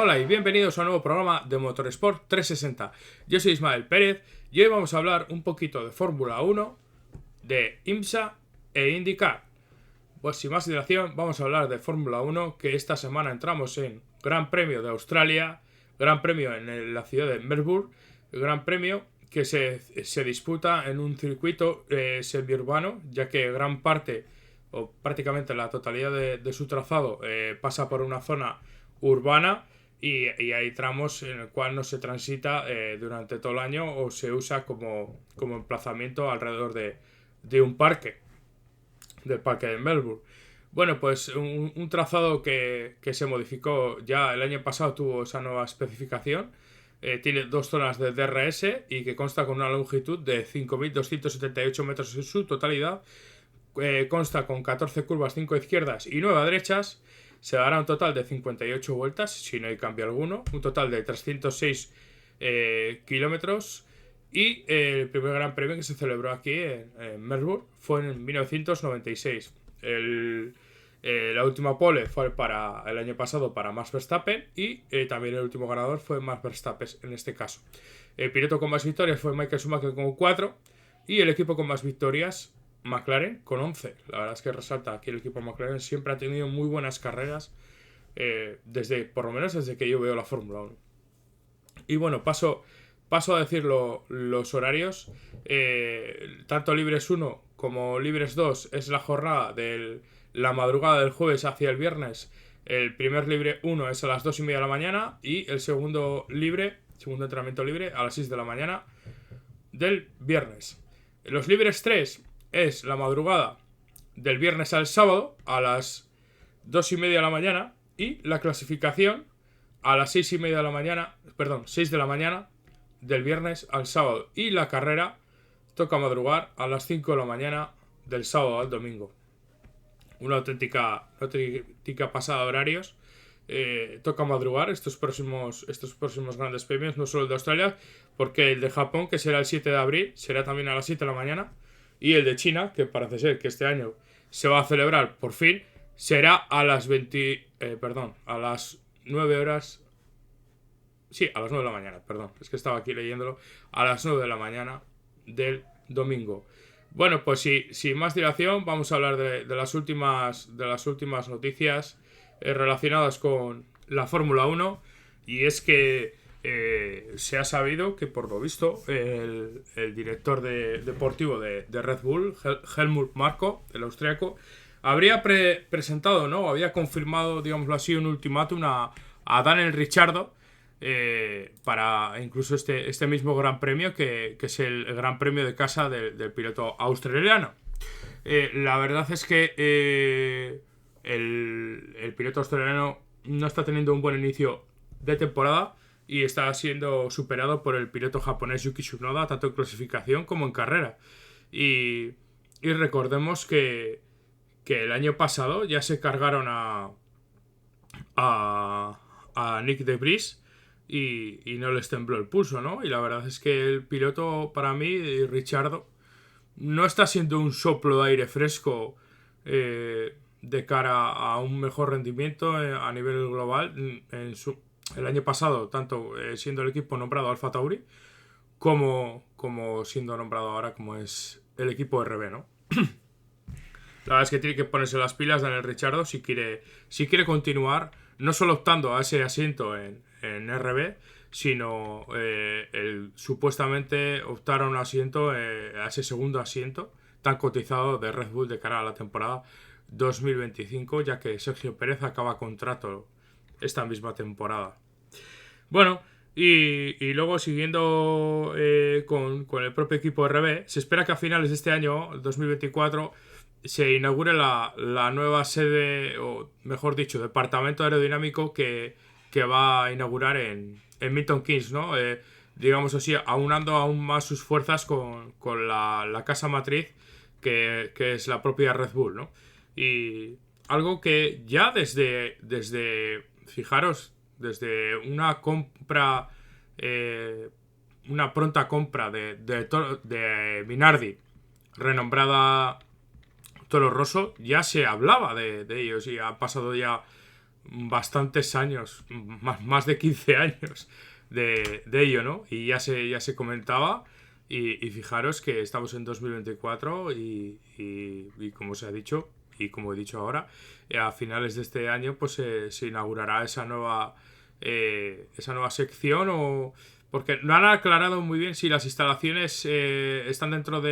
Hola y bienvenidos a un nuevo programa de Motorsport 360. Yo soy Ismael Pérez y hoy vamos a hablar un poquito de Fórmula 1, de IMSA e IndyCar. Pues sin más dilación vamos a hablar de Fórmula 1, que esta semana entramos en Gran Premio de Australia, Gran Premio en la ciudad de Melbourne, Gran Premio que se disputa en un circuito semiurbano, ya que gran parte o prácticamente la totalidad de su trazado pasa por una zona urbana y hay tramos en el cual no se transita durante todo el año o se usa como emplazamiento alrededor de un parque, del parque de Melbourne. Bueno, pues un trazado que se modificó ya el año pasado, tuvo esa nueva especificación. Tiene dos zonas de DRS y que consta con una longitud de 5.278 metros en su totalidad. Consta con 14 curvas, 5 izquierdas y 9 derechas. Se dará un total de 58 vueltas, si no hay cambio alguno. Un total de 306 kilómetros. Y el primer gran premio que se celebró aquí en Melbourne fue en 1996. La última pole fue para el año pasado para Max Verstappen y también el último ganador fue Max Verstappen en este caso. El piloto con más victorias fue Michael Schumacher con 4 y el equipo con más victorias McLaren con 11. La verdad es que resalta que el equipo McLaren siempre ha tenido muy buenas carreras por lo menos desde que yo veo la Fórmula 1. Y bueno, paso a decir los horarios. Tanto Libres 1 como Libres 2 es la jornada de la madrugada del jueves hacia el viernes. El primer Libre 1 es a las 2:30 de la mañana y el segundo entrenamiento libre a las 6 de la mañana del viernes. Los Libres 3 es la madrugada del viernes al sábado a las 2:30 de la mañana y la clasificación a las 6 de la mañana del viernes al sábado, y la carrera toca madrugar a las 5 de la mañana del sábado al domingo. Una auténtica pasada de horarios. Toca madrugar estos próximos grandes premios, no solo el de Australia, porque el de Japón, que será el 7 de abril, será también a las 7 de la mañana, y el de China, que parece ser que este año se va a celebrar por fin, será a las 9 horas. Sí, a las 9 de la mañana, perdón. Es que estaba aquí leyéndolo. A las 9 de la mañana del domingo. Bueno, pues sin más dilación, vamos a hablar de las últimas noticias relacionadas con la Fórmula 1. Y es que se ha sabido que, por lo visto, el director deportivo de Red Bull, Helmut Marko, el austriaco, habría presentado, ¿no? Había confirmado, digámoslo así, un ultimátum a Daniel Ricciardo, para incluso este mismo gran premio que es el gran premio de casa del piloto australiano. La verdad es que el piloto australiano no está teniendo un buen inicio de temporada y está siendo superado por el piloto japonés Yuki Tsunoda, tanto en clasificación como en carrera. Y recordemos que el año pasado ya se cargaron a Nick de Vries y no les tembló el pulso, ¿no? Y la verdad es que el piloto, para mí, Ricciardo, no está siendo un soplo de aire fresco de cara a un mejor rendimiento a nivel global. El año pasado, tanto siendo el equipo nombrado Alfa Tauri como siendo nombrado ahora como es el equipo RB, ¿no? La verdad es que tiene que ponerse las pilas Daniel Ricciardo si quiere continuar, no solo optando a ese asiento en RB, sino supuestamente optar a un asiento, a ese segundo asiento tan cotizado de Red Bull de cara a la temporada 2025, ya que Sergio Pérez acaba contrato esta misma temporada. Bueno, y luego siguiendo con el propio equipo RB, se espera que a finales de este año, 2024, se inaugure la nueva sede, o mejor dicho, departamento aerodinámico que va a inaugurar en Milton Keynes, ¿no? Digamos así, aunando aún más sus fuerzas con la casa matriz que es la propia Red Bull, ¿no? Y algo que ya desde fijaros, desde una compra, una pronta compra de Minardi, renombrada Toro Rosso, ya se hablaba de ellos y ha pasado ya bastantes años, más de 15 años de ello, ¿no? Y ya se comentaba. Y fijaros que estamos en 2024 y como se ha dicho, y como he dicho ahora, a finales de este año pues se inaugurará esa nueva sección, porque no han aclarado muy bien si las instalaciones están dentro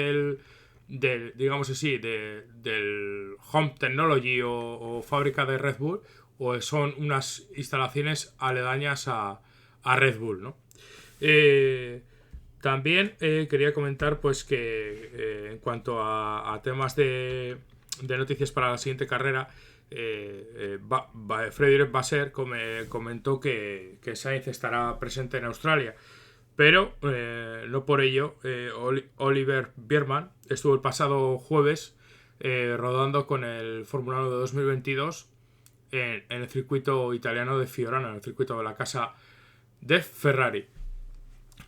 digamos así, del Home Technology o fábrica de Red Bull, o son unas instalaciones aledañas a Red Bull, ¿no? También quería comentar pues que en cuanto a temas de noticias para la siguiente carrera, Frederick Vasseur comentó que Sainz estará presente en Australia, pero no por ello Oliver Biermann estuvo el pasado jueves rodando con el Fórmula 1 de 2022 en el circuito italiano de Fiorano, en el circuito de la casa de Ferrari.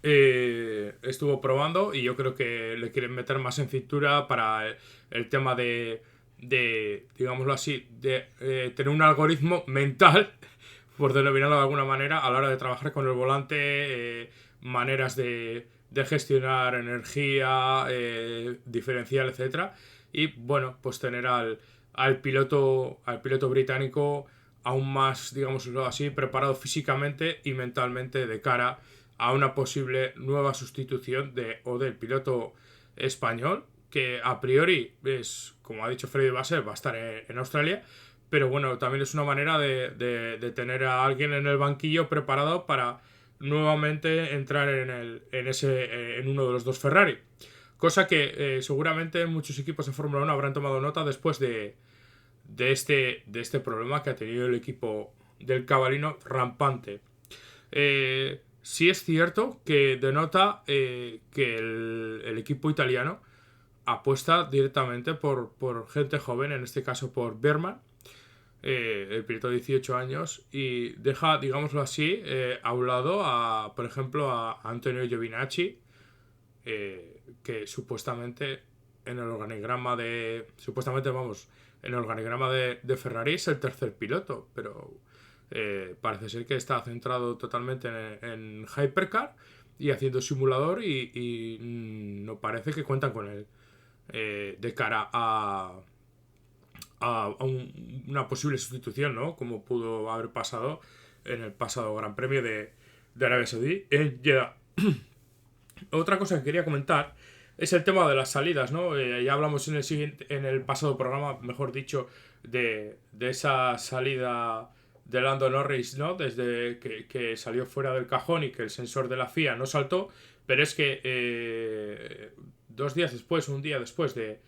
Estuvo probando y yo creo que le quieren meter más en cintura para el tema de digámoslo así, de tener un algoritmo mental, por denominarlo de alguna manera, a la hora de trabajar con el volante, maneras de gestionar energía, diferencial, etcétera. Y bueno, pues tener al piloto británico aún más, digámoslo así, preparado físicamente y mentalmente de cara a una posible nueva sustitución del piloto español, que a priori es, como ha dicho Freddy Vasseur, va a estar en Australia, pero bueno, también es una manera de tener a alguien en el banquillo preparado para nuevamente entrar en uno de los dos Ferrari. Cosa que seguramente muchos equipos de Fórmula 1 habrán tomado nota después de este problema que ha tenido el equipo del cabalino rampante. Sí es cierto que denota que el equipo italiano apuesta directamente por gente joven, en este caso por Biermann, el piloto de 18 años, y deja, digámoslo así, a un lado, por ejemplo, a Antonio Giovinacci, que supuestamente en el organigrama de Ferrari es el tercer piloto, pero parece ser que está centrado totalmente en Hypercar y haciendo simulador y no parece que cuentan con él de cara a una posible sustitución, ¿no? Como pudo haber pasado en el pasado Gran Premio de Arabia Saudí en Jeddah. Otra cosa que quería comentar es el tema de las salidas, ¿no? Ya hablamos en el pasado programa, mejor dicho, de esa salida de Lando Norris, ¿no? Desde que salió fuera del cajón y que el sensor de la FIA no saltó, pero es que 2 días después, un día después de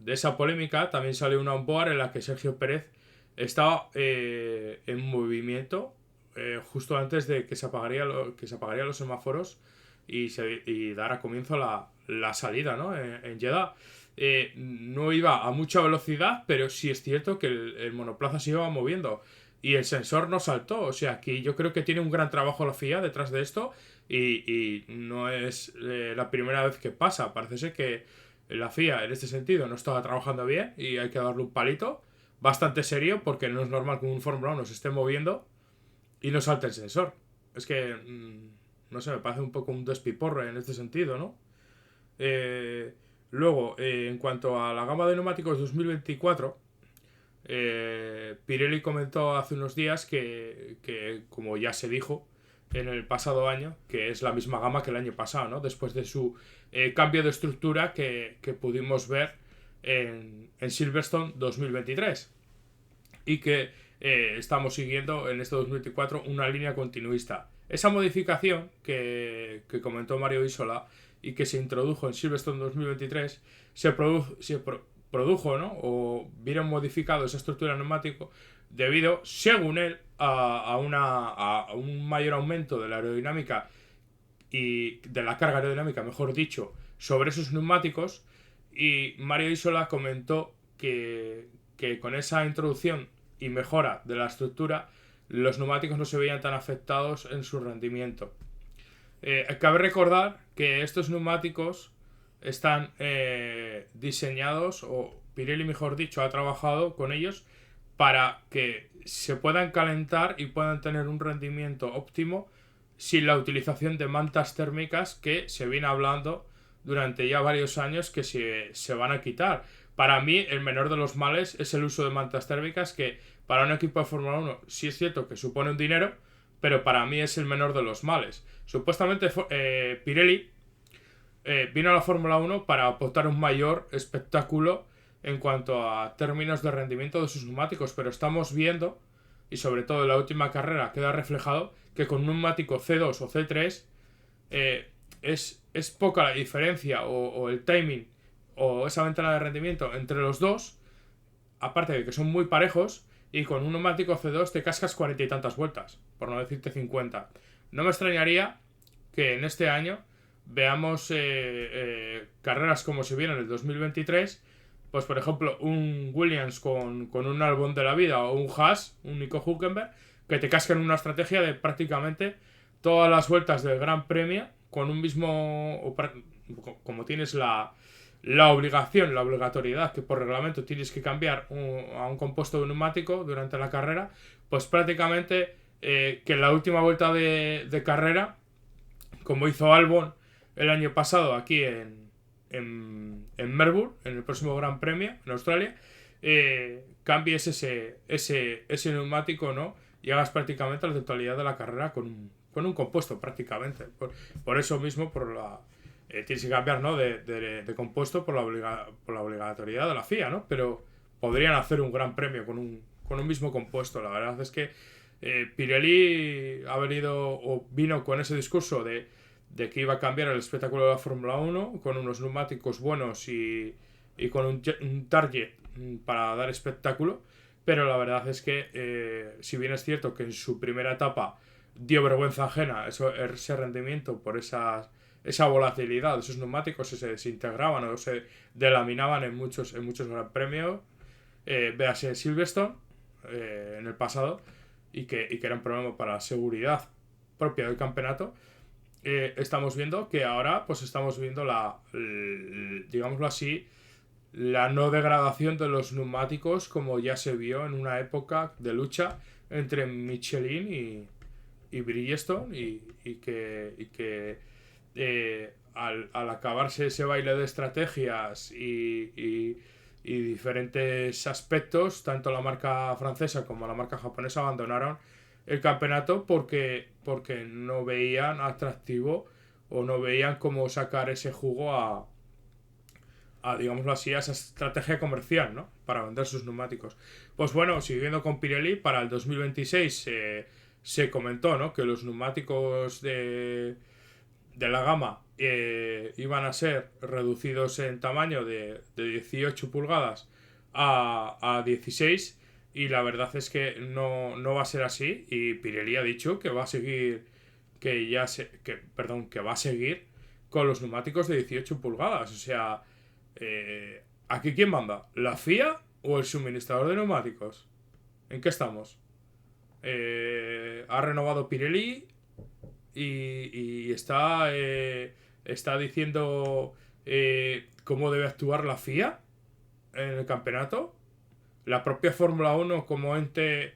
esa polémica, también salió una onboard en la que Sergio Pérez estaba en movimiento justo antes de que se apagarían los semáforos y dará comienzo a la salida, ¿no? En Jeddah. No iba a mucha velocidad, pero sí es cierto que el monoplaza se iba moviendo y el sensor no saltó. O sea, que yo creo que tiene un gran trabajo la FIA detrás de esto y no es la primera vez que pasa. Parece ser que la FIA en este sentido no estaba trabajando bien y hay que darle un palito bastante serio, porque no es normal que un Fórmula 1 se esté moviendo y no salte el sensor. Es que no sé, me parece un poco un despiporre en este sentido, ¿no? Luego, en cuanto a la gama de neumáticos 2024, Pirelli comentó hace unos días que, como ya se dijo en el pasado año, que es la misma gama que el año pasado, ¿no? Después de su cambio de estructura que pudimos ver en Silverstone 2023. Y que estamos siguiendo en este 2024 una línea continuista. Esa modificación que comentó Mario Isola y que se introdujo en Silverstone 2023 se produjo, ¿no? O vieron modificado esa estructura de neumático debido, según él, a un mayor aumento de la aerodinámica y de la carga aerodinámica, mejor dicho, sobre esos neumáticos. Y Mario Isola comentó que con esa introducción y mejora de la estructura, los neumáticos no se veían tan afectados en su rendimiento. Cabe recordar que estos neumáticos están diseñados, o Pirelli mejor dicho ha trabajado con ellos para que se puedan calentar y puedan tener un rendimiento óptimo sin la utilización de mantas térmicas que se viene hablando durante ya varios años que se van a quitar. Para mí, el menor de los males es el uso de mantas térmicas, que para un equipo de Fórmula 1 sí es cierto que supone un dinero, pero para mí es el menor de los males. Supuestamente Pirelli vino a la Fórmula 1 para aportar un mayor espectáculo en cuanto a términos de rendimiento de sus neumáticos, pero estamos viendo, y sobre todo en la última carrera queda reflejado, que con un neumático C2 o C3 es poca la diferencia o el timing o esa ventana de rendimiento entre los dos, aparte de que son muy parejos, y con un neumático C2 te cascas 40 y tantas vueltas, por no decirte 50. No me extrañaría que en este año veamos carreras como se vieron en el 2023, pues por ejemplo un Williams con un Albon de la vida o un Haas, un Nico Hülkenberg, que te cascan una estrategia de prácticamente todas las vueltas del Gran Premio con un mismo, como tienes la obligación, la obligatoriedad que por reglamento tienes que cambiar a un compuesto de neumático durante la carrera, pues prácticamente que en la última vuelta de carrera, como hizo Albon el año pasado aquí en Melbourne, en el próximo Gran Premio en Australia, cambies ese neumático, ¿no? Y hagas prácticamente la totalidad de la carrera con un compuesto prácticamente. Por eso mismo, tienes que cambiar, ¿no? de compuesto por la obligatoriedad de la FIA, ¿no? Pero podrían hacer un Gran Premio con un mismo compuesto. La verdad es que Pirelli vino con ese discurso de que iba a cambiar el espectáculo de la Fórmula 1 con unos neumáticos buenos y con un target para dar espectáculo, pero la verdad es que si bien es cierto que en su primera etapa dio vergüenza ajena ese rendimiento por esa volatilidad de esos neumáticos, se desintegraban o se delaminaban en muchos Gran Premios, véase Silverstone en el pasado, y que era un problema para la seguridad propia del campeonato. Estamos viendo que ahora pues estamos viendo digámoslo así, la no degradación de los neumáticos como ya se vio en una época de lucha entre Michelin y Bridgestone, y que al acabarse ese baile de estrategias y diferentes aspectos, tanto la marca francesa como la marca japonesa abandonaron el campeonato porque no veían atractivo o no veían cómo sacar ese jugo digámoslo así, a esa estrategia comercial, ¿no? Para vender sus neumáticos. Pues bueno, siguiendo con Pirelli, para el 2026 se comentó, ¿no? Que los neumáticos de la gama iban a ser reducidos en tamaño de 18 pulgadas a 16, y la verdad es que no va a ser así, y Pirelli ha dicho que va a seguir que va a seguir con los neumáticos de 18 pulgadas. O sea, ¿aquí quién manda? ¿La FIA o el suministrador de neumáticos? ¿En qué estamos? Ha renovado Pirelli y está diciendo cómo debe actuar la FIA en el campeonato. La propia Fórmula 1 como ente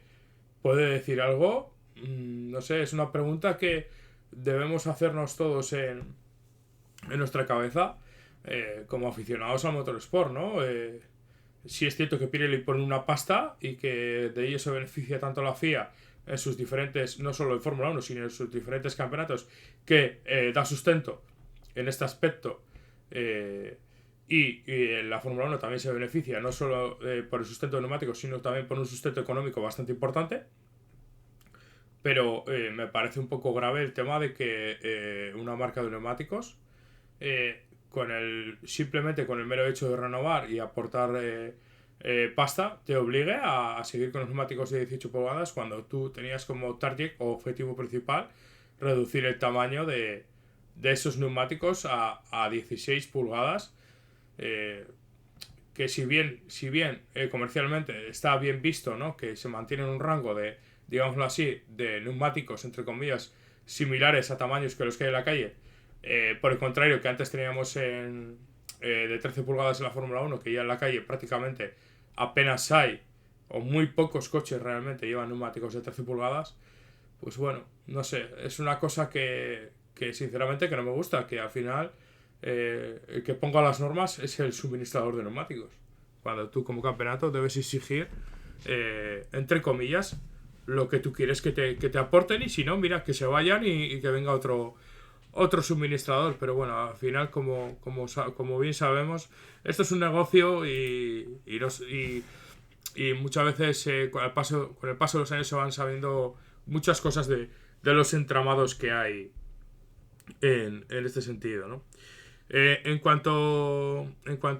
puede decir algo. No sé, es una pregunta que debemos hacernos todos en nuestra cabeza como aficionados al motorsport, ¿no? Sí es cierto que Pirelli pone una pasta y que de ello se beneficia tanto la FIA en sus diferentes, no solo en Fórmula 1, sino en sus diferentes campeonatos, que da sustento en este aspecto, y en la Fórmula 1 también se beneficia no solo por el sustento de neumáticos, sino también por un sustento económico bastante importante. Pero me parece un poco grave el tema de que una marca de neumáticos, simplemente con el mero hecho de renovar y aportar pasta, te obligue a seguir con los neumáticos de 18 pulgadas cuando tú tenías como target o objetivo principal reducir el tamaño de esos neumáticos a 16 pulgadas, que si bien comercialmente está bien visto, ¿no? Que se mantiene en un rango de, digámoslo así, de neumáticos, entre comillas, similares a tamaños que los que hay en la calle. Por el contrario, que antes teníamos de 13 pulgadas en la Fórmula 1, que ya en la calle prácticamente apenas hay, o muy pocos coches realmente llevan neumáticos de 13 pulgadas, pues bueno, no sé, es una cosa que sinceramente que no me gusta, que al final el que ponga las normas es el suministrador de neumáticos. Cuando tú como campeonato debes exigir, entre comillas, lo que tú quieres que te aporten, y si no, mira, que se vayan y que venga otro suministrador. Pero bueno, al final, como bien sabemos, esto es un negocio y muchas veces con el paso de los años se van sabiendo muchas cosas de los entramados que hay en este sentido, ¿no? En cuanto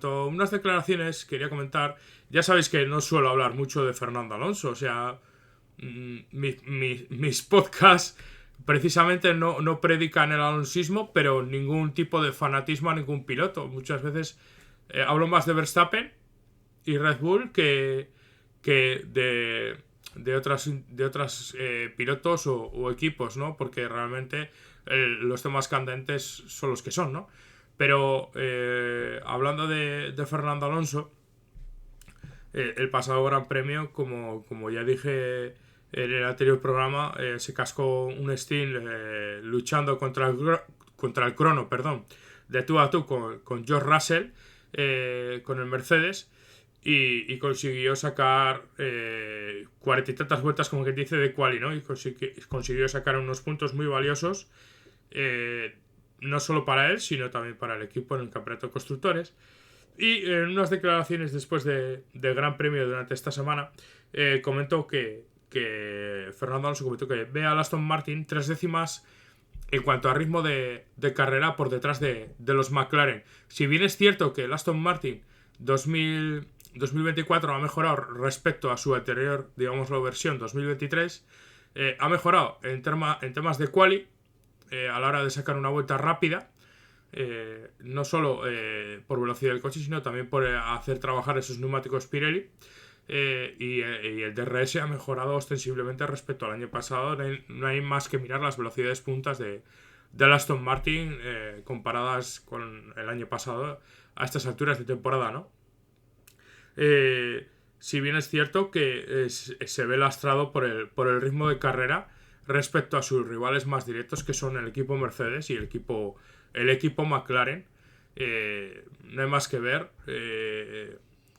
a unas declaraciones, quería comentar, ya sabéis que no suelo hablar mucho de Fernando Alonso, o sea, mis podcasts precisamente no predican el alonsismo, pero ningún tipo de fanatismo a ningún piloto. Muchas veces hablo más de Verstappen y Red Bull que de otras pilotos o equipos, ¿no? Porque realmente los temas candentes son los que son, ¿no? Pero hablando de Fernando Alonso, el pasado Gran Premio, como ya dije en el anterior programa, se cascó un stint luchando contra el crono, perdón, de tú a tú con George Russell, con el Mercedes, y consiguió sacar 40 y tantas vueltas, como que dice, de quali, ¿no? Y consiguió sacar unos puntos muy valiosos, no solo para él, sino también para el equipo en el campeonato de constructores. Y en unas declaraciones después del Gran Premio durante esta semana, comentó que Fernando Alonso comentó que ve a Aston Martin 3 décimas en cuanto a ritmo de carrera por detrás de los McLaren. Si bien es cierto que el Aston Martin 2024 ha mejorado respecto a su anterior, digámoslo, versión 2023, ha mejorado en temas de quali, a la hora de sacar una vuelta rápida, no solo por velocidad del coche, sino también por hacer trabajar esos neumáticos Pirelli, y el DRS ha mejorado ostensiblemente respecto al año pasado. No hay más que mirar las velocidades puntas del Aston Martin comparadas con el año pasado a estas alturas de temporada, ¿no? Si bien es cierto que se ve lastrado por el ritmo de carrera respecto a sus rivales más directos, que son el equipo Mercedes y el equipo McLaren. No hay más que ver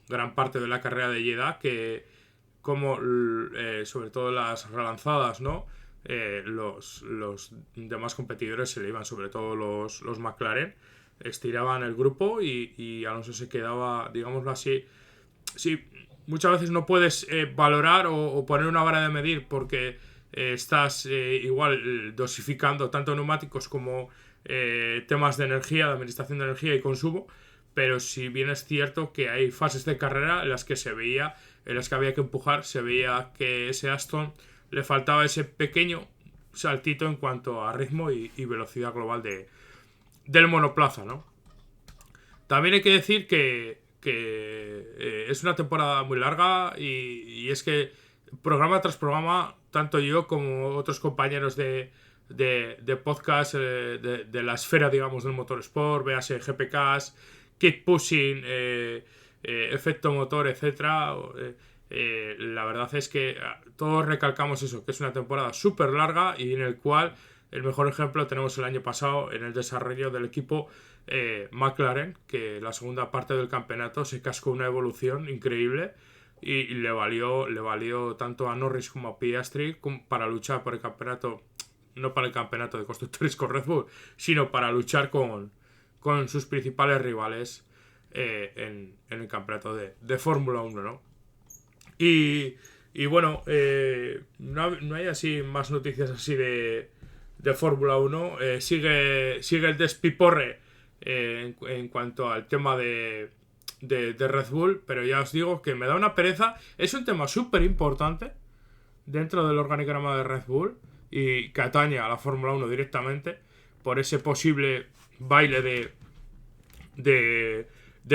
gran parte de la carrera de Jeddah, que como sobre todo las relanzadas, ¿no? Los demás competidores se le iban, sobre todo los McLaren, estiraban el grupo y Alonso se quedaba, digámoslo así. Sí, muchas veces no puedes valorar o poner una vara de medir, porque estás igual dosificando tanto neumáticos como temas de energía, de administración de energía y consumo. Pero si bien es cierto que hay fases de carrera en las que había que empujar, se veía que ese Aston le faltaba ese pequeño saltito en cuanto a ritmo y velocidad global del monoplaza, ¿no? También hay que decir que es una temporada muy larga, y es que programa tras programa, tanto yo como otros compañeros de podcast de la esfera, digamos, del motorsport, véase GPKs, Keep Pushing, Efecto Motor, etcétera, la verdad es que todos recalcamos eso, que es una temporada súper larga, y en el cual el mejor ejemplo tenemos el año pasado en el desarrollo del equipo McLaren, que la segunda parte del campeonato se cascó una evolución increíble y le valió tanto a Norris como a Piastri para luchar por el campeonato, no para el campeonato de constructores con Red Bull, sino para luchar con sus principales rivales en el campeonato de Fórmula 1, ¿no? Y bueno, no hay así más noticias así de Fórmula 1. Sigue el despiporre en cuanto al tema de Red Bull, pero ya os digo que me da una pereza. Es un tema súper importante dentro del organigrama de Red Bull y que atañe a la Fórmula 1 directamente, por ese posible baile de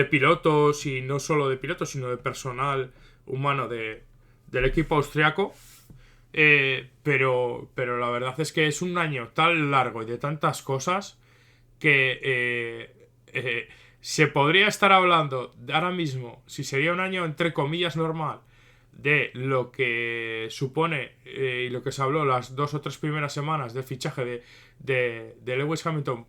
pilotos, y no solo de pilotos, sino de personal humano del equipo austriaco. Pero la verdad es que es un año tan largo y de tantas cosas que se podría estar hablando ahora mismo, si sería un año entre comillas normal, de lo que supone y lo que se habló las 2 o 3 primeras semanas del fichaje de Lewis Hamilton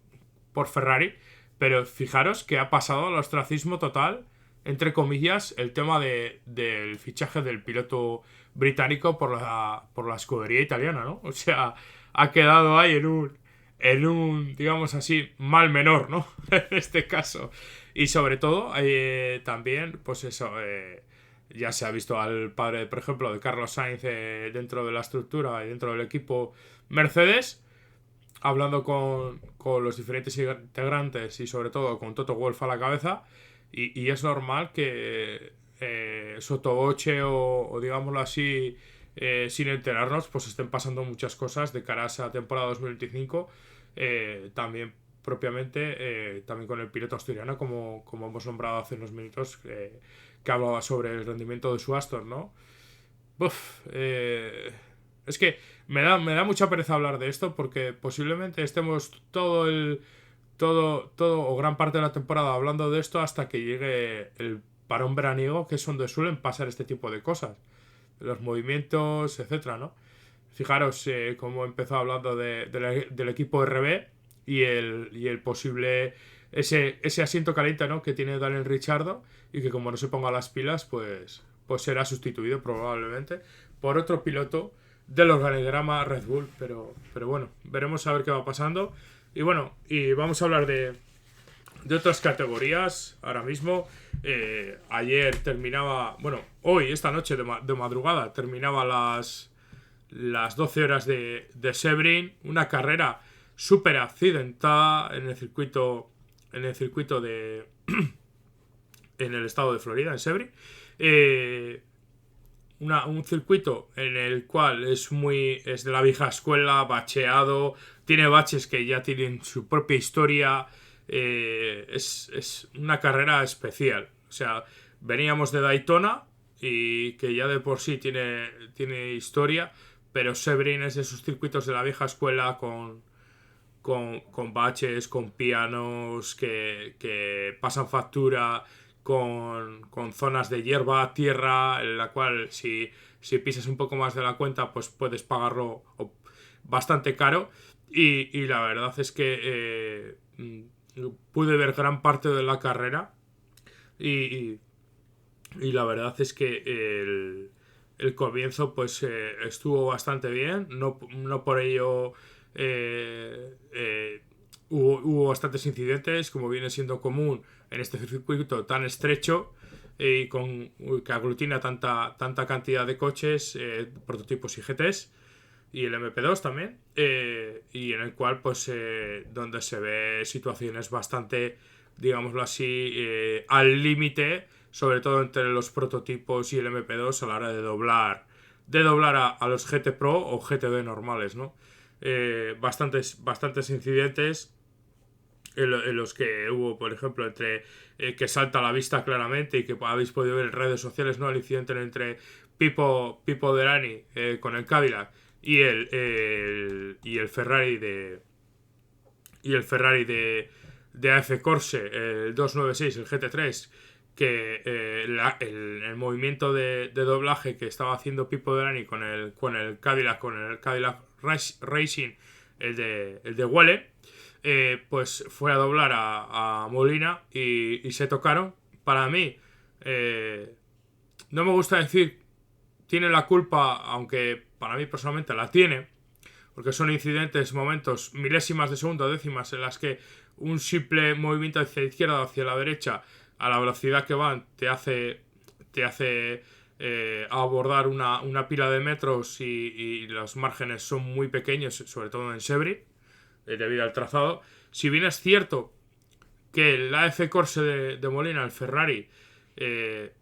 por Ferrari, pero fijaros que ha pasado al ostracismo total, entre comillas, el tema del fichaje del piloto británico por la escudería italiana, ¿no? O sea, ha quedado ahí en un, digamos así, mal menor, ¿no? En este caso. Y sobre todo, también, pues eso, ya se ha visto al padre, por ejemplo, de Carlos Sainz dentro de la estructura y dentro del equipo Mercedes, hablando con los diferentes integrantes y sobre todo con Toto Wolff a la cabeza. Y es normal que sotoboche o digámoslo así, sin enterarnos, pues estén pasando muchas cosas de cara a esa temporada 2025. También propiamente, también con el piloto asturiano, como hemos nombrado hace unos minutos, que hablaba sobre el rendimiento de su Aston, ¿no? Uf, es que me da mucha pereza hablar de esto porque posiblemente estemos todo o gran parte de la temporada hablando de esto hasta que llegue el parón veraniego, que es donde suelen pasar este tipo de cosas, los movimientos, etcétera, ¿no? Fijaros cómo empezó hablando del equipo RB y el posible ese asiento caliente, ¿no?, que tiene Daniel Ricciardo, y que como no se ponga las pilas, pues será sustituido probablemente por otro piloto del organigrama Red Bull, pero bueno, veremos a ver qué va pasando. Y bueno, y vamos a hablar de otras categorías ahora mismo. Ayer terminaba, bueno, hoy, esta noche de madrugada, terminaba las 12 horas de Sebring, una carrera súper accidentada en el circuito de en el estado de Florida, en Sebring. Un circuito en el cual es de la vieja escuela, bacheado, tiene baches que ya tienen su propia historia. Es una carrera especial. O sea, veníamos de Daytona, y que ya de por sí tiene historia, pero Sebring es de esos circuitos de la vieja escuela con baches, con pianos que pasan factura, con zonas de hierba, tierra, en la cual si pisas un poco más de la cuenta, pues puedes pagarlo bastante caro. Y la verdad es que pude ver gran parte de la carrera, y la verdad es que el comienzo pues estuvo bastante bien, no por ello hubo bastantes incidentes, como viene siendo común en este circuito tan estrecho, y que aglutina tanta cantidad de coches, prototipos y GTs, y el MP2 también, y en el cual pues donde se ve situaciones bastante, digámoslo así, al límite, sobre todo entre los prototipos y el MP2 a la hora de doblar a los GT Pro o GTD normales, ¿no? Bastantes incidentes en los que hubo, por ejemplo, entre que salta a la vista claramente y que habéis podido ver en redes sociales, ¿no?, el incidente entre Pipo Derani con el Cadillac y el Ferrari de AF Corse, el 296, el GT3, que el movimiento de doblaje que estaba haciendo Pipo Derani con el Cadillac Racing, el de Welle, pues fue a doblar a Molina y se tocaron. Para mí, no me gusta decir tiene la culpa, aunque para mí personalmente la tiene, porque son incidentes, momentos, milésimas de segundo, décimas, en las que un simple movimiento hacia la izquierda o hacia la derecha a la velocidad que van te hace abordar una pila de metros, y los márgenes son muy pequeños, sobre todo en Sebring, debido al trazado. Si bien es cierto que el AF Corse de Molina, el Ferrari,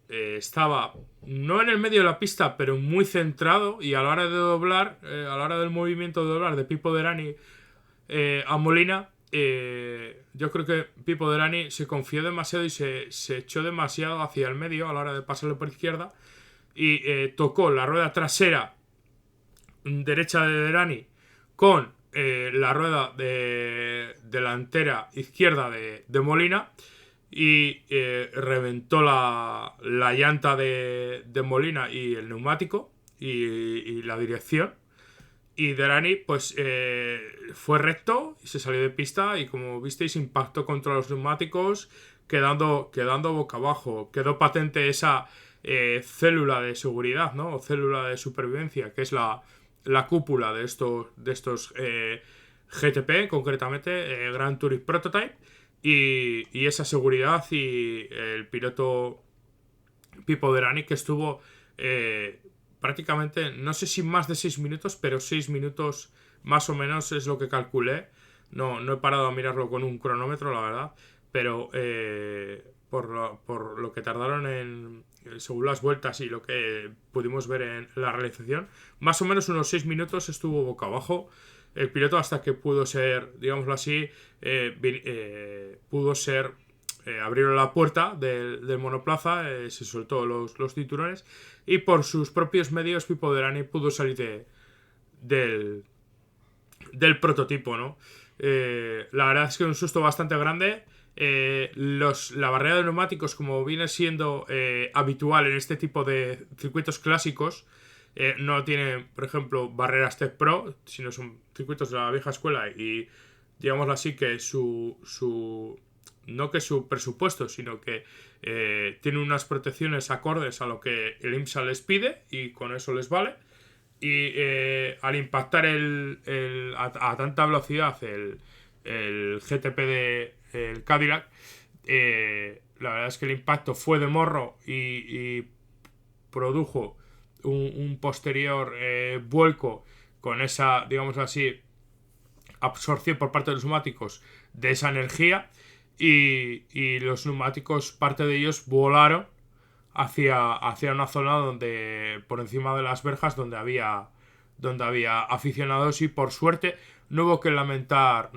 estaba no en el medio de la pista, pero muy centrado, y a la hora de doblar, a la hora del movimiento de doblar de Pipo Derani a Molina, yo creo que Pipo Derani se confió demasiado y se echó demasiado hacia el medio a la hora de pasarle por izquierda, y tocó la rueda trasera derecha de Derani con la rueda delantera izquierda de Molina, y reventó la llanta de Molina y el neumático y la dirección. Y Derani pues fue recto y se salió de pista y como visteis impactó contra los neumáticos quedando boca abajo. Quedó patente esa célula de seguridad, ¿no? O célula de supervivencia, que es la cúpula de estos GTP, concretamente Grand Touring Prototype. Y esa seguridad y el piloto Pipo Derani que estuvo prácticamente, no sé si más de 6 minutos, pero 6 minutos más o menos es lo que calculé. No he parado a mirarlo con un cronómetro, la verdad, pero por lo que tardaron según las vueltas y lo que pudimos ver en la realización, más o menos unos 6 minutos estuvo boca abajo el piloto hasta que pudo ser, digámoslo así, pudo ser abrieron la puerta del monoplaza, se soltó los cinturones y por sus propios medios Pipo Derani pudo salir del prototipo, ¿no? La verdad es que un susto bastante grande. La barrera de neumáticos, como viene siendo habitual en este tipo de circuitos clásicos, no tiene, por ejemplo, barreras Tech Pro, sino son circuitos de la vieja escuela y digámoslo así que no que su presupuesto, sino que tiene unas protecciones acordes a lo que el IMSA les pide y con eso les vale. Y al impactar a tanta velocidad el GTP del Cadillac, la verdad es que el impacto fue de morro y produjo un posterior vuelco con esa, digamos así, absorción por parte de los neumáticos de esa energía y los neumáticos, parte de ellos volaron hacia una zona donde por encima de las verjas donde había aficionados y por suerte no hubo que lamentar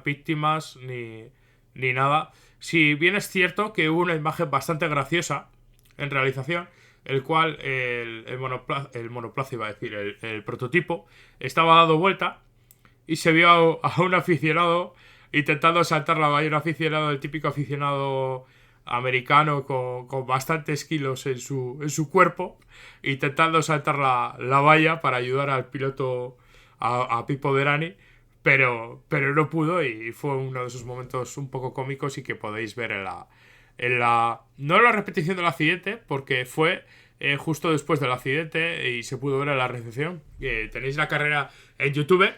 víctimas ni nada. Si bien es cierto que hubo una imagen bastante graciosa en realización, el cual el monoplaza iba a decir, el prototipo estaba dado vuelta y se vio a un aficionado intentando saltar la valla, un aficionado, el típico aficionado americano con bastantes kilos en su cuerpo, intentando saltar la valla para ayudar al piloto, a Pipo Derani, pero no pudo y fue uno de esos momentos un poco cómicos y que podéis ver no en la repetición del accidente, porque fue justo después del accidente y se pudo ver en la recepción. Tenéis la carrera en YouTube,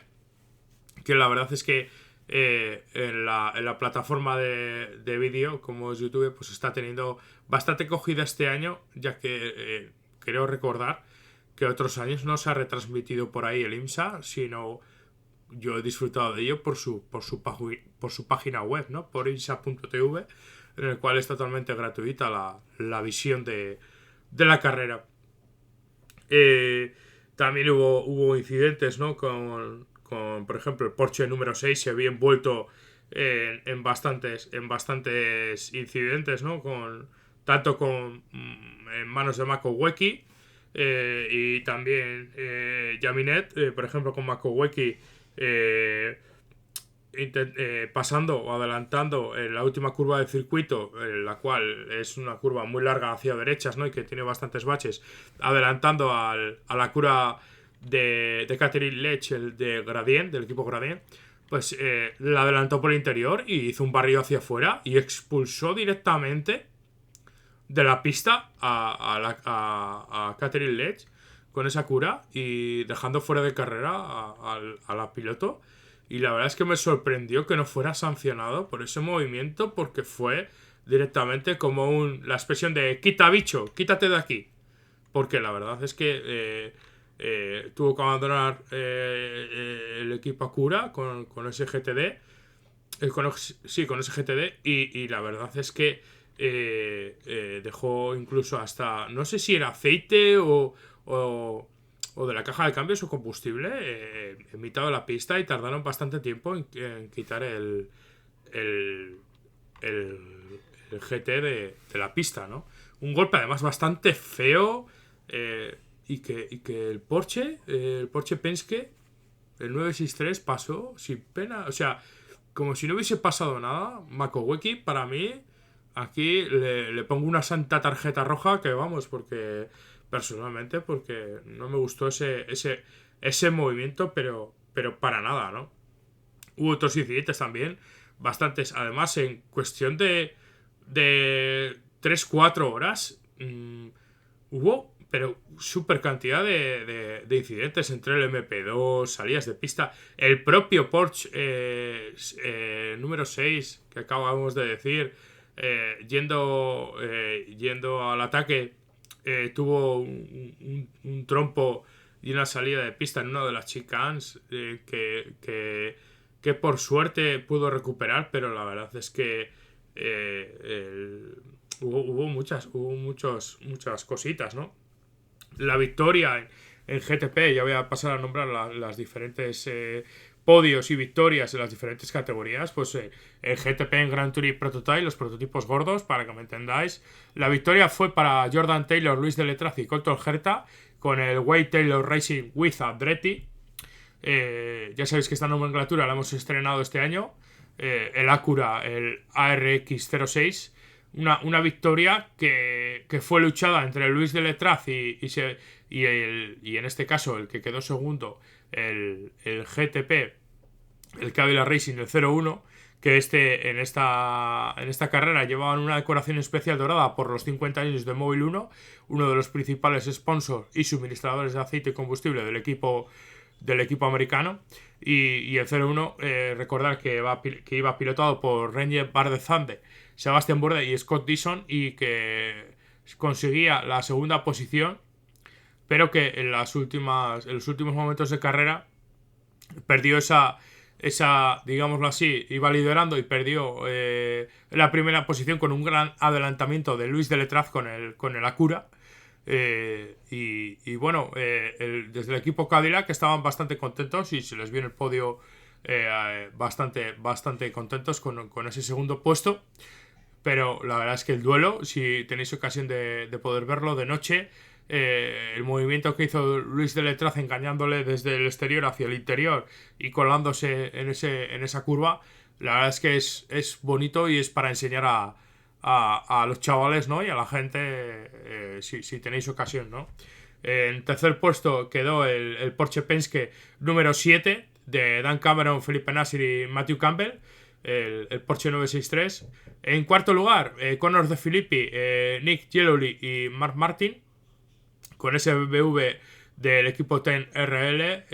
que la verdad es que en la plataforma de vídeo como es YouTube pues está teniendo bastante acogida este año, ya que creo recordar que otros años no se ha retransmitido por ahí el IMSA, sino yo he disfrutado de ello por su página web, ¿no? Por imsa.tv, en el cual es totalmente gratuita la visión de la carrera. También hubo incidentes, ¿no? Con, por ejemplo, el Porsche número 6 se había envuelto en bastantes incidentes, ¿no? Tanto en manos de Mako Weki y también Jaminet, por ejemplo, con Mako Weki pasando o adelantando en la última curva del circuito, la cual es una curva muy larga hacia derechas, ¿no? Y que tiene bastantes baches, adelantando a la curva de Catherine Lech, el de Gradient, del equipo Gradient, pues la adelantó por el interior y hizo un barrido hacia afuera y expulsó directamente de la pista a Catherine Lech con esa cura y dejando fuera de carrera a la piloto. Y la verdad es que me sorprendió que no fuera sancionado por ese movimiento, porque fue directamente como la expresión de quita bicho, quítate de aquí. Porque la verdad es que tuvo que abandonar el equipo Acura con ese GTD. Con ese GTD. Y la verdad es que dejó incluso hasta, no sé si era aceite o de la caja de cambios o combustible en mitad de la pista y tardaron bastante tiempo en quitar el GT de la pista, ¿no? Un golpe además bastante feo y que el Porsche Penske, el 963, pasó sin pena, o sea, como si no hubiese pasado nada. Mako Weki, para mí, aquí le pongo una santa tarjeta roja que vamos, porque personalmente, porque no me gustó ese movimiento, pero para nada, ¿no? Hubo otros incidentes también, bastantes. Además, en cuestión de 3 4 horas, hubo, pero súper cantidad de incidentes entre el MP2, salidas de pista. El propio Porsche número 6 que acabamos de decir, yendo al ataque, tuvo un trompo y una salida de pista en una de las chicanes que por suerte pudo recuperar, pero la verdad es que hubo muchas cositas, ¿no? La victoria en GTP, ya voy a pasar a nombrar las diferentes podios y victorias en las diferentes categorías. Pues el GTP en Grand Touring Prototype, los prototipos gordos, para que me entendáis. La victoria fue para Jordan Taylor, Luis Deletraz y Colton Herta, con el Wade Taylor Racing with Andretti. Ya sabéis que esta nomenclatura la hemos estrenado este año. El Acura, el ARX06. Una victoria que fue luchada entre Luis Deletraz y en este caso el que quedó segundo, el GTP, el Cadillac Racing, el 01, que en esta carrera llevaban una decoración especial dorada por los 50 años de Móvil 1, uno de los principales sponsors y suministradores de aceite y combustible del equipo americano. Y el 01, recordar que iba pilotado por Ranger Bardezande, Sebastian Bourdais y Scott Dixon, y que conseguía la segunda posición, pero que en los últimos momentos de carrera perdió esa, digámoslo así, iba liderando y perdió la primera posición con un gran adelantamiento de Luis Deletraz con el Acura. Y bueno, desde el equipo Cadillac estaban bastante contentos y se les vio en el podio bastante contentos con ese segundo puesto. Pero la verdad es que el duelo, si tenéis ocasión de poder verlo de noche, el movimiento que hizo Luis Deletraz engañándole desde el exterior hacia el interior y colándose en esa curva, la verdad es que es bonito y es para enseñar a los chavales, ¿no? Y a la gente, si tenéis ocasión, ¿no? En tercer puesto quedó el Porsche Penske número 7 de Dan Cameron, Felipe Nasr y Matthew Campbell, el Porsche 963. En cuarto lugar, Connor De Filippi, Nick Yellowly y Mark Martin, con ese BMW del equipo 10RL,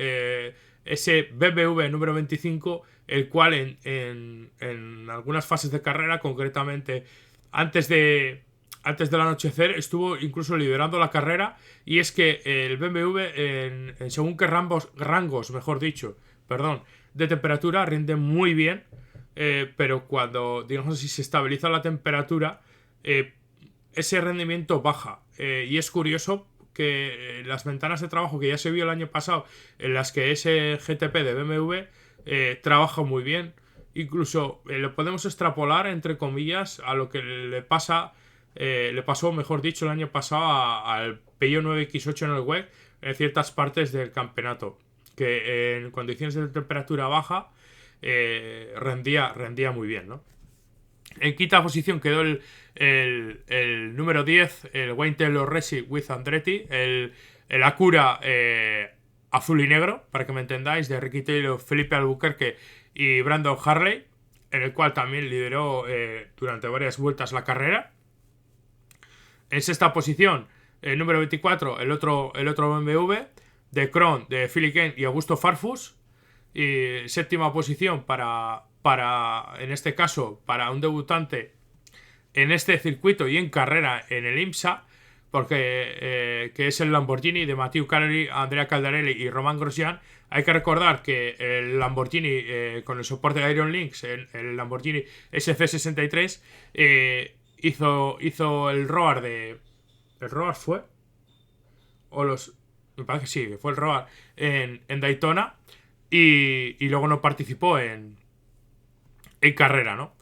ese BMW número 25, el cual en algunas fases de carrera, concretamente antes del anochecer, estuvo incluso liderando la carrera. Y es que el BMW, en según qué rangos, mejor dicho, de temperatura, rinde muy bien, pero cuando, digamos así, se estabiliza la temperatura, ese rendimiento baja. Y es curioso que las ventanas de trabajo que ya se vio el año pasado, en las que ese GTP de BMW trabaja muy bien, incluso lo podemos extrapolar, entre comillas, a lo que le pasó, mejor dicho, el año pasado al Peugeot 9X8 en el WEC en ciertas partes del campeonato, que en condiciones de temperatura baja rendía muy bien, ¿no? En quinta posición quedó el número 10, el Wayne Taylor Racing with Andretti, el Acura azul y negro, para que me entendáis, de Ricky Taylor, Felipe Albuquerque y Brandon Harley, en el cual también lideró durante varias vueltas la carrera. En sexta posición, el número 24, el otro BMW de Kron, de Philip Kane y Augusto Farfus. Y séptima posición en este caso, para un debutante en este circuito y en carrera en el IMSA, porque que es el Lamborghini de Mathieu Caleri, Andrea Caldarelli y Romain Grosjean. Hay que recordar que el Lamborghini, con el soporte de Iron Lynx, el Lamborghini SC63, hizo el ROAR ¿el ROAR fue? Me parece que sí, fue el ROAR en Daytona, y luego no participó en carrera, ¿no?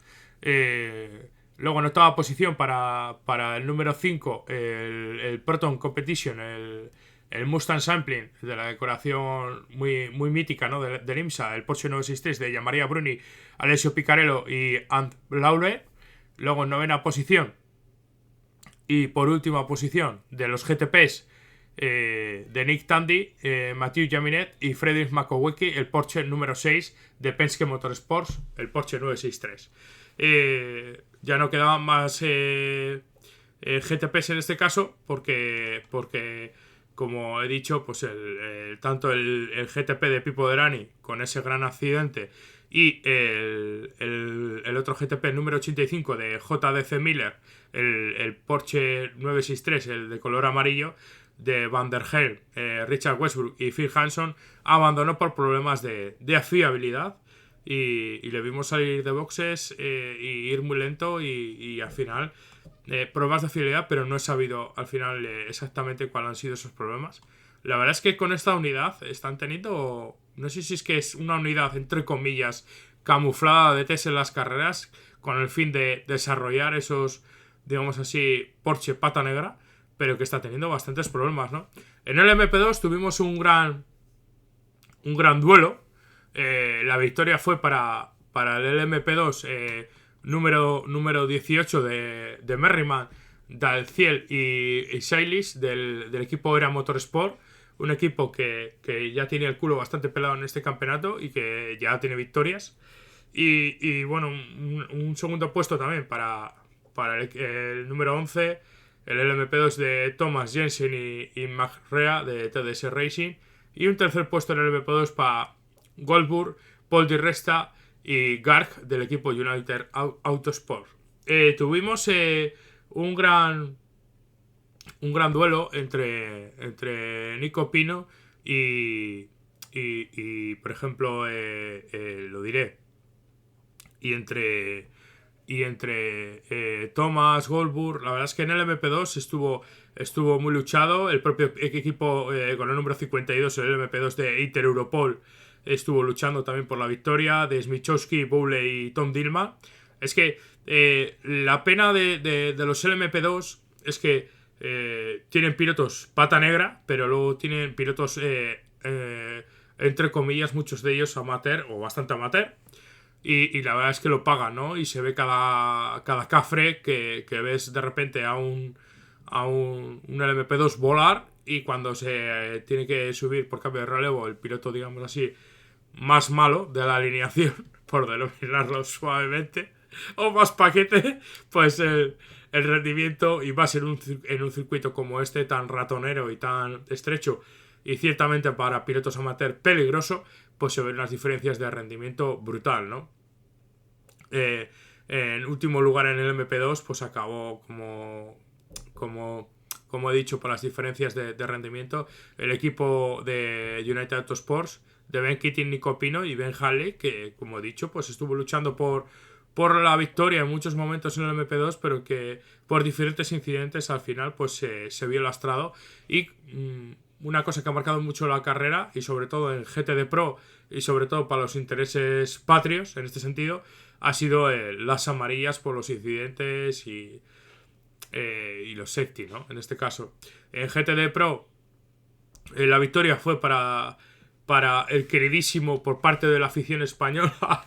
Luego en octava posición para el número 5, el Proton Competition, el Mustang Sampling, de la decoración muy, muy mítica, ¿no? del IMSA, el Porsche 963 de Gianmaria Bruni, Alessio Picarello y Ant Laure. Luego en novena posición y por última posición de los GTPs de Nick Tandy, Mathieu Jaminet y Frederick Makowiecki, el Porsche número 6 de Penske Motorsports, el Porsche 963. Ya no quedaban más GTPs en este caso porque como he dicho, pues tanto el GTP de Pipo Derani con ese gran accidente y el otro GTP número 85 de JDC Miller, el Porsche 963, el de color amarillo de Van der Helm, Richard Westbrook y Phil Hanson, abandonó por problemas de fiabilidad y le vimos salir de boxes y ir muy lento y al final pruebas de fiabilidad, pero no he sabido al final exactamente cuáles han sido esos problemas. La verdad es que con esta unidad están teniendo, no sé si es que es una unidad entre comillas camuflada de test en las carreras con el fin de desarrollar esos, digamos así, Porsche pata negra, pero que está teniendo bastantes problemas, ¿no? En el MP2 tuvimos un gran duelo. La victoria fue para el MP2 número 18 de Merriman, Dalziel y Seilis del equipo Era Motorsport, un equipo que ya tiene el culo bastante pelado en este campeonato y que ya tiene victorias. Y bueno, un segundo puesto también para el número 11, el LMP2 de Thomas Jensen y Max Rea de TDS Racing, y un tercer puesto en el LMP2 para Goldberg, Paul Di Resta y Garg del equipo United Autosport. Tuvimos un gran duelo entre Nico Pino y por ejemplo lo diré y entre Thomas Goldberg. La verdad es que en el MP2 estuvo muy luchado. El propio equipo con el número 52, el MP2 de Inter Europol, estuvo luchando también por la victoria, de Smichowski, Bowley y Tom Dillman. Es que la pena de los LMP2 es que tienen pilotos pata negra, pero luego tienen pilotos entre comillas, muchos de ellos amateur o bastante amateur, y la verdad es que lo pagan, ¿no? Y se ve cada cafre que ves de repente a un LMP2 volar, y cuando se tiene que subir por cambio de relevo el piloto, digamos así, más malo de la alineación, por denominarlo suavemente, o más paquete, pues el rendimiento, y más en un circuito como este, tan ratonero y tan estrecho, y ciertamente para pilotos amateur peligroso, pues se ven unas diferencias de rendimiento brutal, ¿no? En último lugar en el MP2, pues acabó como he dicho, por las diferencias de rendimiento, el equipo de United Autosports, de Ben Keating, Nico Pino y Ben Halley, que, como he dicho, pues estuvo luchando por la victoria en muchos momentos en el MP2, pero que por diferentes incidentes al final pues se vio lastrado. Y una cosa que ha marcado mucho la carrera, y sobre todo en GTD Pro, y sobre todo para los intereses patrios en este sentido, ha sido las amarillas por los incidentes y los safety, ¿no? En este caso, en GTD Pro la victoria fue para el queridísimo por parte de la afición española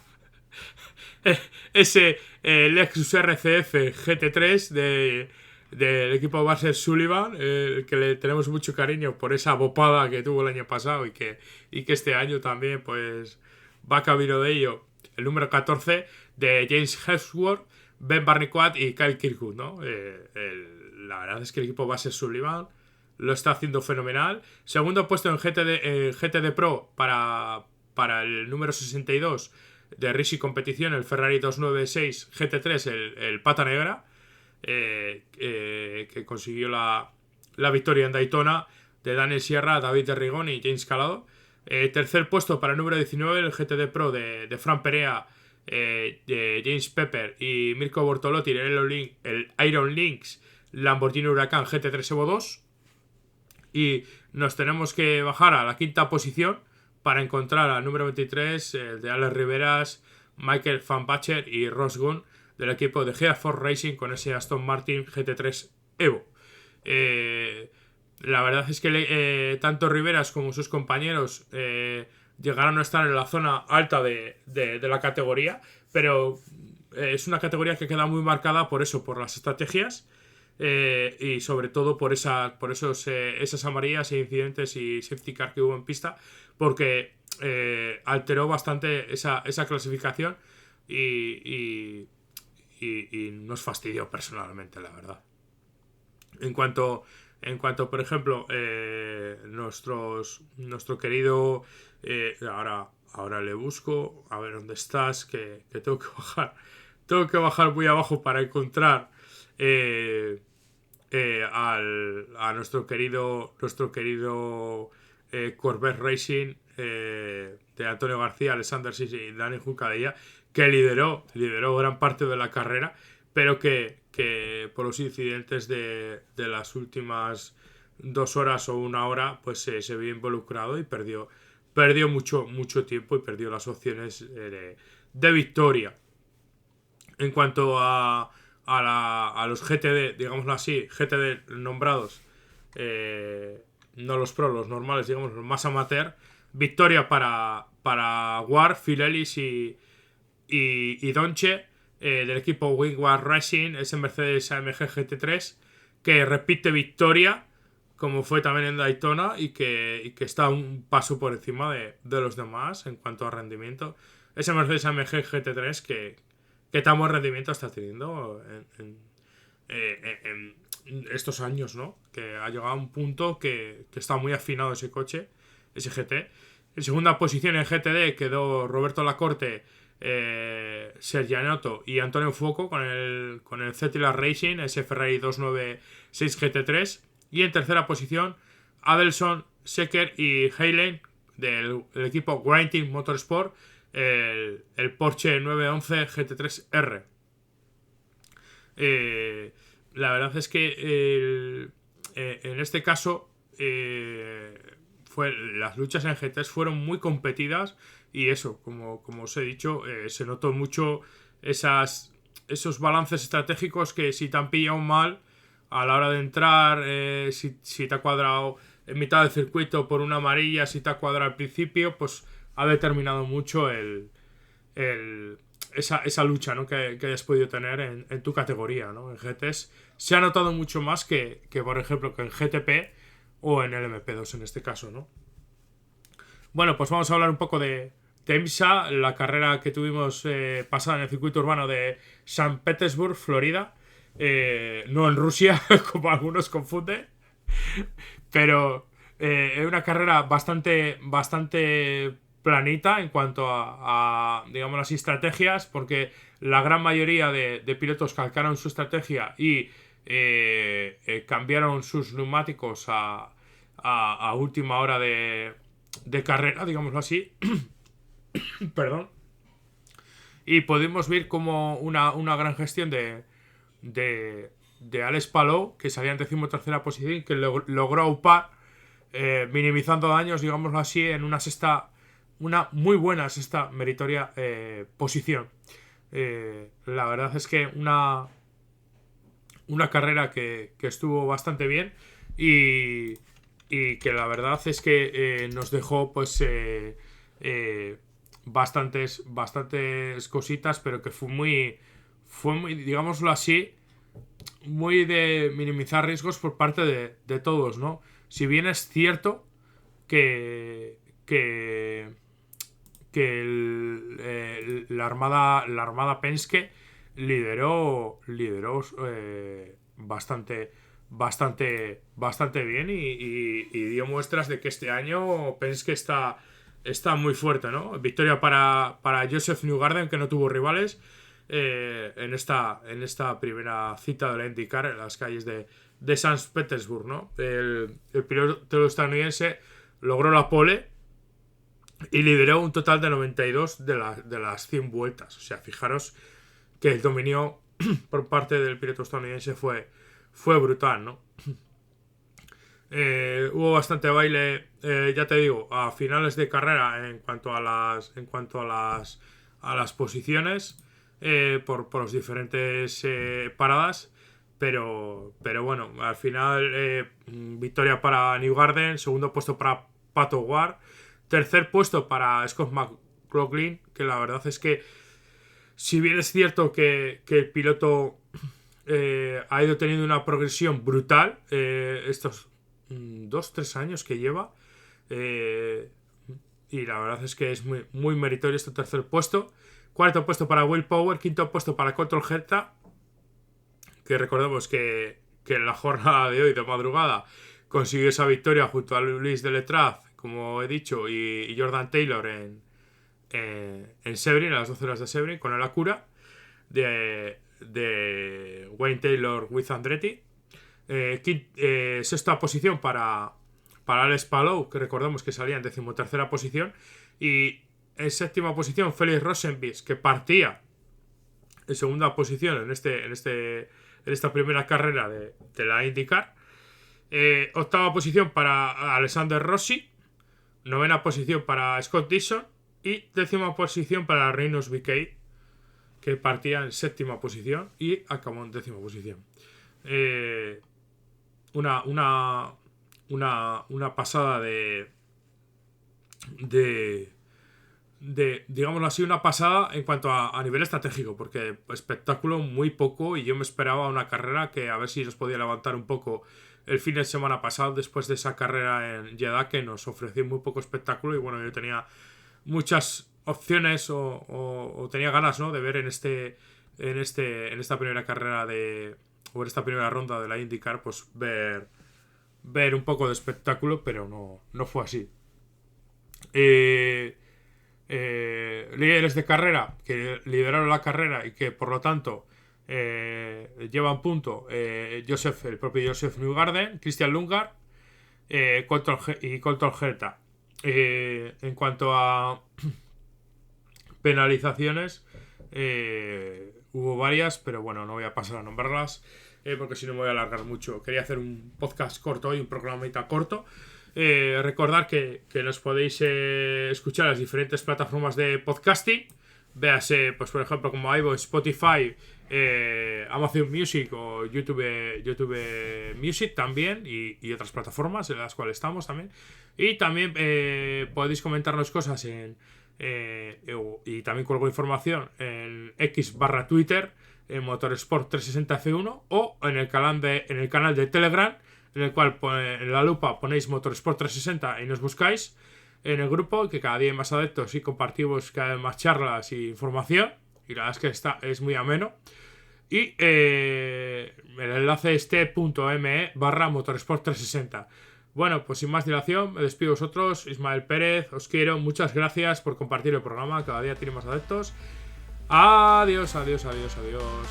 ese Lexus RCF GT3 del equipo Basser Sullivan, que le tenemos mucho cariño por esa bopada que tuvo el año pasado y que este año también pues va camino de ello. El número 14 de James Hemsworth, Ben Barnicoat y Kyle Kirkwood, ¿no? La verdad es que el equipo Basser Sullivan lo está haciendo fenomenal. Segundo puesto en GTD Pro para el número 62 de Risi Competición, el Ferrari 296 GT3, el pata negra, que consiguió la victoria en Daytona, de Daniel Sierra, David de Rigón y James Calado. Tercer puesto para el número 19, el GTD Pro de Fran Perea, de James Pepper y Mirko Bortolotti, el Iron Lynx Lamborghini Huracán GT3 Evo 2. Y nos tenemos que bajar a la quinta posición para encontrar al número 23, el de Alex Riveras, Michael Van Bacher y Ross Gunn, del equipo de Hereford Racing, con ese Aston Martin GT3 Evo. La verdad es que tanto Riveras como sus compañeros llegaron a estar en la zona alta de la categoría, pero es una categoría que queda muy marcada por eso, por las estrategias. Y sobre todo por esas amarillas e incidentes y safety car que hubo en pista, porque alteró bastante esa clasificación y nos fastidió personalmente, la verdad. En cuanto por ejemplo, nuestro querido... ahora le busco, a ver dónde estás, que tengo que bajar. Tengo que bajar muy abajo para encontrar a nuestro querido Corvette Racing, de Antonio García, Alexander Sis y Dani Juncadella, que lideró gran parte de la carrera, pero que por los incidentes de las últimas 2 horas o 1 hora, pues se vio involucrado y perdió mucho tiempo y perdió las opciones de victoria. En cuanto a los GTD, digámoslo así, GTD nombrados, no los pro, los normales, digamos, los más amateur, victoria para Ward, Phil Ellis y Donche, del equipo Wingward Racing, ese Mercedes AMG GT3, que repite victoria, como fue también en Daytona, y que está un paso por encima de los demás en cuanto a rendimiento. Ese Mercedes AMG GT3 que tan buen rendimiento está teniendo en estos años, ¿no? Que ha llegado a un punto que está muy afinado ese coche, ese GT. En segunda posición en GTD quedó Roberto Lacorte, Sergianotto y Antonio Fuoco con el Cetilar Racing, ese Ferrari 296 GT3. Y en tercera posición, Adelson, Secker y Heylen del equipo Grinding Motorsport, el Porsche 911 GT3R. La verdad es que en este caso las luchas en GTs fueron muy competidas y eso, como os he dicho, se notó mucho esos balances estratégicos que si te han pillado mal a la hora de entrar, si te ha cuadrado en mitad del circuito por una amarilla, si te ha cuadrado al principio, pues ha determinado mucho esa lucha, ¿no? que hayas podido tener en tu categoría, ¿no? En GTs se ha notado mucho más que por ejemplo que en GTP o en el MP2 en este caso, ¿no? Bueno, pues vamos a hablar un poco de IMSA, la carrera que tuvimos pasada en el circuito urbano de San Petersburg, Florida. No en Rusia, como algunos confunden, pero es una carrera bastante planita en cuanto a digamos las estrategias, porque la gran mayoría de pilotos calcaron su estrategia y cambiaron sus neumáticos a última hora de carrera, digámoslo así. Perdón. Y podemos ver como una gran gestión de Alex Palou, que salía en 13ª posición y que logró aupar, minimizando daños, digámoslo así, en una muy buena sexta meritoria posición. La verdad es que una carrera que estuvo bastante bien y que la verdad es que nos dejó pues bastantes cositas, pero que fue muy, digámoslo así, muy de minimizar riesgos por parte de todos, ¿no? Si bien es cierto que la armada Penske lideró bastante bien y dio muestras de que este año Penske está muy fuerte, ¿no? Victoria para Joseph Newgarden, que no tuvo rivales en esta primera cita de la IndyCar en las calles de San Petersburg, ¿no? El piloto estadounidense logró la pole y lideró un total de 92 de las 100 vueltas. O sea, fijaros que el dominio por parte del piloto estadounidense fue brutal, ¿no? Hubo bastante baile, ya te digo, a finales de carrera en cuanto a las posiciones, por las diferentes paradas, pero bueno, al final victoria para Newgarden, segundo puesto para Pato Ward, tercer puesto para Scott McLaughlin, que la verdad es que Si bien es cierto que el piloto ha ido teniendo una progresión brutal estos 2-3 años que lleva, y la verdad es que es muy, muy meritorio este tercer puesto. Cuarto puesto para Will Power, quinto puesto para Control Herta, que recordemos que en la jornada de hoy de madrugada consiguió esa victoria junto a Luis de Letraz, como he dicho, y Jordan Taylor en Sebring, a las 12 horas de Sebring, con el Acura de Wayne Taylor with Andretti. Sexta posición para Alex Palou, que recordemos que salía en 13ª posición, y en séptima posición Felix Rosenqvist, que partía en segunda posición en esta primera carrera de la IndyCar. Octava posición para Alexander Rossi, novena posición para Scott Dixon y décima posición para Reynolds VK, que partía en séptima posición y acabó en décima posición. Una pasada digámoslo así, una pasada en cuanto a nivel estratégico, porque espectáculo muy poco, y yo me esperaba una carrera que a ver si nos podía levantar un poco el fin de semana pasado después de esa carrera en Jeddah, que nos ofreció muy poco espectáculo. Y bueno, yo tenía muchas opciones o tenía ganas, ¿no?, de ver en esta primera carrera o en esta primera ronda de la IndyCar, pues ver un poco de espectáculo, pero no fue así. Líderes de carrera que lideraron la carrera y que por lo tanto llevan punto el propio Joseph Newgarden, Christian Lundgaard y Colton Herta. En cuanto a penalizaciones, hubo varias, pero bueno, no voy a pasar a nombrarlas porque si no me voy a alargar mucho. Quería hacer un podcast corto hoy, un programita corto. Recordar que nos podéis escuchar en las diferentes plataformas de podcasting. Véase, pues por ejemplo, como iVoox, Spotify, Amazon Music o YouTube Music también, y otras plataformas en las cuales estamos también. Y también podéis comentarnos cosas y también cuelgo información en X/Twitter, en Motorsport 360 F1, o en el canal de Telegram, en el cual en la lupa ponéis Motorsport 360 y nos buscáis en el grupo, que cada día hay más adeptos y compartimos cada vez más charlas y información, y la verdad es que es muy ameno. Y el enlace es t.me/Motorsport 360. Bueno, pues sin más dilación, me despido de vosotros. Ismael Pérez, os quiero, muchas gracias por compartir el programa, cada día tiene más adeptos. Adiós, adiós, adiós, adiós.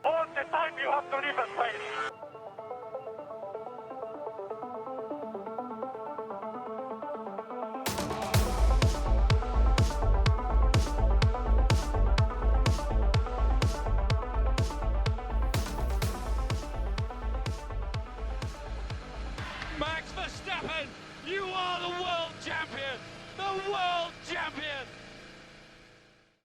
All the time you have to leave a place.